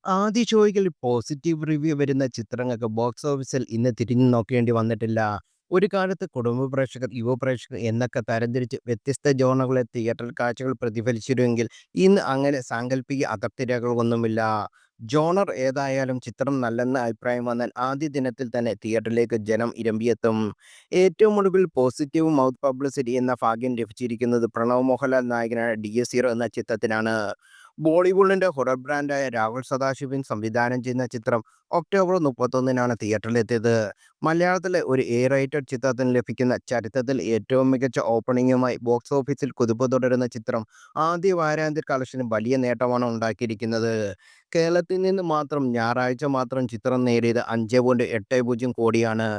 ആദ്യ ഷോയ്ക്കിൽ positive review വരുന്ന ചിത്രങ്ങൾക്ക് ബോക്സ് ഓഫീസിൽ ഇന്ന് തിരിഞ്ഞു നോക്കേണ്ടി വന്നിട്ടില്ല. ഒരു കാലത്ത് കുടുംബ പ്രേക്ഷകർ, യുവ പ്രേക്ഷകർ എന്നൊക്കെ തരംതിരിച്ച് വ്യത്യസ്ത ജോണറുകളിലെ തിയേറ്റർ കാഴ്ചകൾ പ്രതിഫലിച്ചിരുമെങ്കിൽ ഇന്ന് അങ്ങനെ സാങ്കല്പിക അതിർത്തിരേഖകളൊന്നുമില്ല. ജോണർ ഏതായാലും ചിത്രം നല്ലെന്ന് അഭിപ്രായം വന്നാൽ ആദ്യ ദിനത്തിൽ തന്നെ തിയേറ്ററിലേക്ക് ജനം ഇരമ്പിയെത്തും. ഏറ്റവും ഒടുവിൽ പോസിറ്റീവ് മൗത്ത് പബ്ലിസിറ്റി എന്ന ഭാഗ്യം ലഭിച്ചിരിക്കുന്നത് പ്രണവ് മോഹൻലാൽ നായകനായ DS0 എന്ന ചിത്രത്തിനാണ്. ബോളിവുഡിന്റെ ഹൊറർ ബ്രാൻഡായ രാഹുൽ സദാശിവൻ സംവിധാനം ചെയ്യുന്ന ചിത്രം ഒക്ടോബർ 31-നാണ് തിയേറ്ററിലെത്തിയത്. മലയാളത്തിലെ ഒരു റേറ്റഡ് ചിത്രത്തിന് ലഭിക്കുന്ന ചരിത്രത്തിൽ ഏറ്റവും മികച്ച ഓപ്പണിംഗുമായി ബോക്സ് ഓഫീസിൽ കുതിപ്പ് തുടരുന്ന ചിത്രം ആദ്യ വാരാന്ത്യ കളക്ഷന് വലിയ നേട്ടമാണ് ഉണ്ടാക്കിയിരിക്കുന്നത്. കേരളത്തിൽ നിന്ന് മാത്രം ഞായറാഴ്ച മാത്രം ചിത്രം നേടിയത് 5.80 കോടിയാണ്.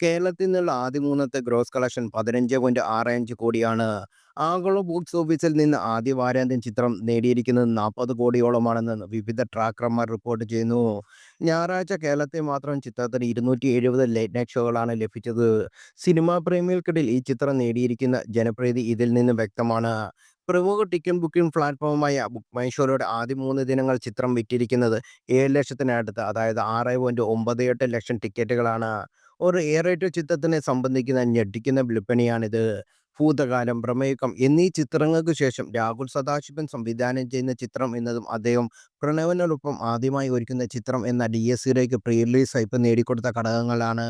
കേരളത്തിൽ നിന്നുള്ള ആദ്യ മൂന്നത്തെ ഗ്രോസ് കളക്ഷൻ 15.65 കോടിയാണ്. ആഗോള ബോക്സ് ഓഫീസിൽ നിന്ന് ആദ്യ വാരാന്ത്യം ചിത്രം നേടിയിരിക്കുന്നത് 40 കോടിയോളമാണെന്ന് വിവിധ ട്രാക്കർമാർ റിപ്പോർട്ട് ചെയ്യുന്നു. ഞായറാഴ്ച കേരളത്തിൽ മാത്രം ചിത്രത്തിന് 270 ലേറ്റ് നൈറ്റ് ഷോകളാണ് ലഭിച്ചത്. സിനിമാ പ്രേമികൾക്കിടയിൽ ഈ ചിത്രം നേടിയിരിക്കുന്ന ജനപ്രീതി ഇതിൽ നിന്ന് വ്യക്തമാണ്. പ്രമുഖ ടിക്കറ്റ് ബുക്കിംഗ് പ്ലാറ്റ്ഫോമായ ബുക്ക് മൈ ഷോയുടെ ആദ്യ 3 ദിനങ്ങൾ ചിത്രം വിറ്റിരിക്കുന്നത് 7 ലക്ഷത്തിനടുത്ത്, അതായത് 6.98 ലക്ഷം ടിക്കറ്റുകളാണ്. ഒരു റേറ്റഡ് ചിത്രത്തിനെ സംബന്ധിക്കുന്ന ഞെട്ടിക്കുന്ന വിൽപ്പനയാണിത്. ഭൂതകാലം, പ്രമേഹം എന്നീ ചിത്രങ്ങൾക്ക് ശേഷം രാഹുൽ സദാശിവൻ സംവിധാനം ചെയ്യുന്ന ചിത്രം എന്നതും അദ്ദേഹം പ്രണവിനോടൊപ്പം ആദ്യമായി ഒരുക്കുന്ന ചിത്രം എന്ന DS0യ്ക്ക് പ്രീ റിലീസ് ഹൈപ്പ് നേടിക്കൊടുത്ത ഘടകങ്ങളാണ്.